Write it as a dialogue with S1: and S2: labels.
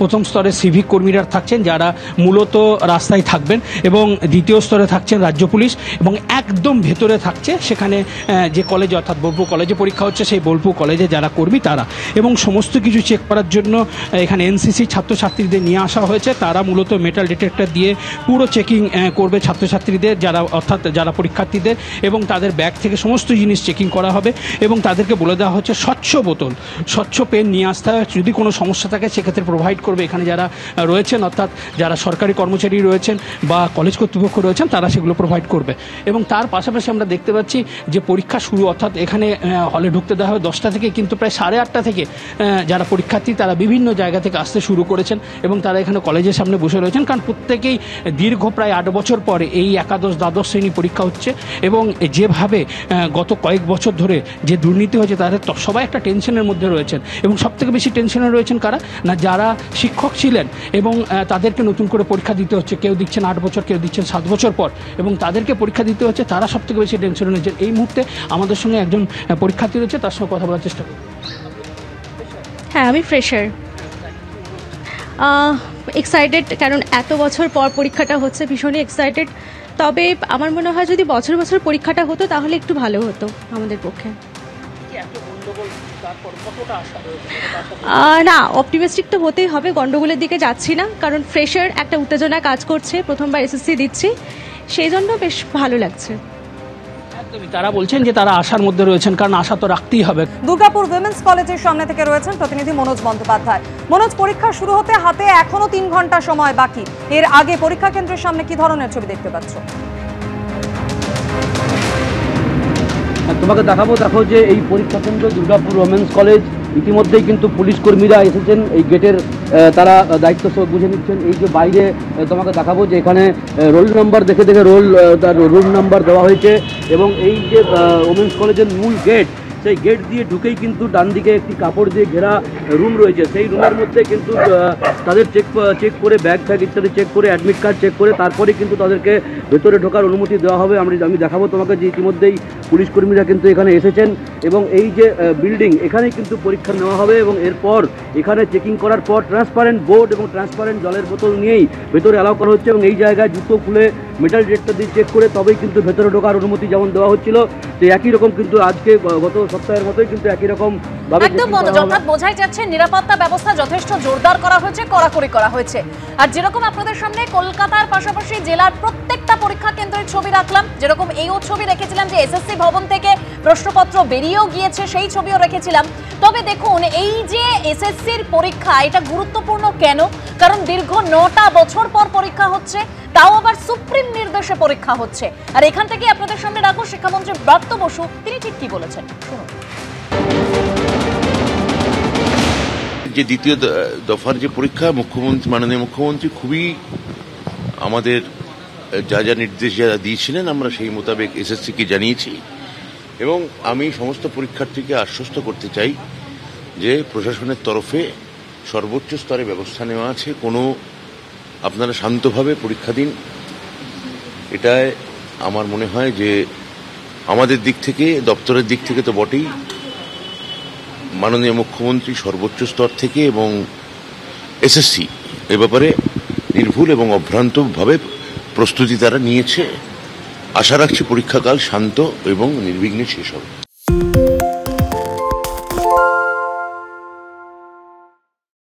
S1: প্রথম স্তরে সিভিক কর্মীরা থাকছেন যারা মূলত রাস্তায় থাকবেন, এবং দ্বিতীয় স্তরে থাকছেন রাজ্য পুলিশ, এবং একদম ভেতরে থাকছে সেখানে যে কলেজে অর্থাৎ বোলপুর কলেজে পরীক্ষা হচ্ছে সেই বোলপুর কলেজে যারা কর্মী তারা, এবং সমস্ত কিছু চেক করার জন্য এখানে এনসিসি ছাত্রছাত্রীদের নিয়ে আসা হয়েছে। তারা মূলত মেটাল ডিটেক্টর দিয়ে পুরো চেকিং করবে ছাত্রছাত্রীদের, যারা অর্থাৎ যারা পরীক্ষার্থীদের, এবং তাদের ব্যাগ থেকে সমস্ত জিনিস চেকিং করা হবে, এবং তাদেরকে বলে দেওয়া হচ্ছে স্বচ্ছ বোতল, স্বচ্ছ পেন নিয়ে আসতে হয়। যদি কোনো সমস্যা থাকে সেক্ষেত্রে প্রোভাইড করবে এখানে যারা রয়েছেন, অর্থাৎ যারা সরকারি কর্মচারী রয়েছেন বা কলেজ কর্তৃপক্ষ রয়েছেন তারা সেগুলো প্রোভাইড করবে। এবং তার পাশাপাশি আমরা দেখতে পাচ্ছি যে পরীক্ষা শুরু, অর্থাৎ এখানে হলে ঢুকতে দেওয়া হবে 10টা থেকে, কিন্তু প্রায় 8:30 থেকে যারা পরীক্ষার্থী তারা বিভিন্ন জায়গা থেকে আসতে শুরু করেছেন, এবং তারা এখানে কলেজের সামনে বসে রয়েছেন, কারণ প্রত্যেকেই দীর্ঘ প্রায় 8 বছর পরে এই একাদশ দ্বাদশ শ্রেণী পরীক্ষা হচ্ছে। এবং যেভাবে গত কয়েক বছর ধরে যে দুর্নীতি হয়েছে তাদের সবাই একটা টেনশনের মধ্যে রয়েছেন, এবং সবথেকে বেশি টেনশনে রয়েছেন কারা না, যারা শিক্ষক ছিলেন এবং তাদেরকে নতুন করে পরীক্ষা দিতে হচ্ছে, কেউ দিচ্ছেন 8 বছর, কেউ দিচ্ছেন 7 বছর পর, এবং তাদেরকে পরীক্ষা দিতে হচ্ছে, তারা সবথেকে বেশি টেনশনে রয়েছেন। এই মুহূর্তে আমাদের সঙ্গে একজন পরীক্ষার্থী রয়েছে, তার সঙ্গে কথা বলার চেষ্টা করব।
S2: হ্যাঁ, আমি ফ্রেশার। এক্সাইটেড, কারণ এত বছর পর পরীক্ষাটা হচ্ছে, ভীষণই এক্সাইটেড। তবে আমার মনে হয় যদি বছর বছর পরীক্ষাটা হতো তাহলে একটু ভালো হতো আমাদের পক্ষে। না, অপটিমিস্টিক তো হতেই হবে, গন্ডগোলের দিকে যাচ্ছি না, কারণ ফ্রেশার একটা উত্তেজনা কাজ করছে, প্রথমবার এসএসসি দিচ্ছি, সেই জন্য বেশ ভালো লাগছে।
S1: তারা বলছেন যে তারা আশার মধ্যে রয়েছেন, কারণ আশা তো রাখতেই হবে।
S3: দুর্গাপুর উইমেন্স কলেজের সামনে থেকে রয়েছেন প্রতিনিধি মনোজ বন্দ্যোপাধ্যায়। মনোজ, পরীক্ষা শুরু হতে হাতে এখনো 3 ঘন্টা সময় বাকি, এর আগে পরীক্ষা কেন্দ্রের সামনে কি ধরনের ছবি দেখতে পাচ্ছ?
S4: তোমাকে দেখো যে এই পরীক্ষা কেন্দ্র দুর্গাপুর উইমেন্স কলেজ, ইতিমধ্যেই কিন্তু পুলিশ কর্মীরা এসেছেন, এই গেটের তারা দায়িত্ব সব বুঝে নিচ্ছেন। এই যে বাইরে তোমাকে দেখাবো যে এখানে রোল নাম্বার দেখে তার রুম নাম্বার দেওয়া হয়েছে, এবং এই যে উইমেন্স কলেজের মূল গেট, সেই গেট দিয়ে ঢুকেই কিন্তু ডান দিকে একটি কাপড় দিয়ে ঘেরা রুম রয়েছে। সেই রুমের মধ্যে কিন্তু তাদের চেক করে ব্যাগ ট্যাগ ইত্যাদি চেক করে, অ্যাডমিট কার্ড চেক করে তারপরে কিন্তু তাদেরকে ভেতরে ঢোকার অনুমতি দেওয়া হবে। আমি দেখাবো তোমাকে যে ইতিমধ্যেই পুলিশ কর্মীরা কিন্তু এখানে এসেছেন, এবং এই যে বিল্ডিং এখানেই কিন্তু পরীক্ষা নেওয়া হবে, এবং এরপর এখানে চেকিং করার পর ট্রান্সপারেন্ট বোর্ড এবং ট্রান্সপারেন্ট জলের বোতল নিয়েই ভেতরে অ্যালাউ করা হচ্ছে, এবং এই জায়গায় জুতো খুলে মেটাল ডিটেক্টর দিয়ে চেক করে তবেই কিন্তু ভেতরে ঢোকার অনুমতি যেমন দেওয়া হচ্ছিল, তো একই রকম কিন্তু আজকে গত সপ্তাহের মতোই কিন্তু একই রকম ভাবে
S5: একদম অর্থাৎ বোঝাই যাচ্ছে নিরাপত্তা ব্যবস্থা যথেষ্ট জোরদার করা হয়েছে, কড়াকড়ি করা হয়েছে। আর যেরকম আপনাদের সামনে কলকাতার পাশাপাশি জেলার প্রত্যেকটা পরীক্ষা কেন্দ্রের ছবি রাখলাম, যেরকম এইও ছবি রেখেছিলাম যে এসএসসি ভবন থেকে প্রশ্নপত্র বেরিয়েও গিয়েছে, সেই ছবিও রেখেছিলাম। তবে দেখুন, এই যে এসএসসির পরীক্ষা, এটা গুরুত্বপূর্ণ কেন? কারণ দীর্ঘ 9টা বছর পর পরীক্ষা হচ্ছে, তাও আবার সুপ্রিম নির্দেশে পরীক্ষা হচ্ছে। আর এখান থেকে আপনাদের সামনে রাখো শিক্ষামন্ত্রী ব্রাত্য বসু, তিনি ঠিক কি বলেছেন শুনুন।
S6: যে দ্বিতীয় দফার যে পরীক্ষা, মাননীয় মুখ্যমন্ত্রী খুবই আমাদের যা যা নির্দেশ যারা দিয়েছিলেন আমরা সেই মোতাবেক এসএসসিকে জানিয়েছি, এবং আমি সমস্ত পরীক্ষার্থীকে আশ্বস্ত করতে চাই যে প্রশাসনের তরফে সর্বোচ্চ স্তরে ব্যবস্থা নেওয়া আছে। আপনারা শান্তভাবে পরীক্ষা দিন, এটাই আমার মনে হয় যে আমাদের দিক থেকে, দপ্তরের দিক থেকে তো বটেই, মাননীয় মুখ্যমন্ত্রী সর্বোচ্চ স্তর থেকে এবং এসএসসি এ ব্যাপারে নির্ভুল এবং অভ্রান্তভাবে প্রস্তুতি তারা নিয়েছে। আশা রাখছি পরীক্ষাকাল শান্ত এবং নির্বিঘ্নে শেষ হবে।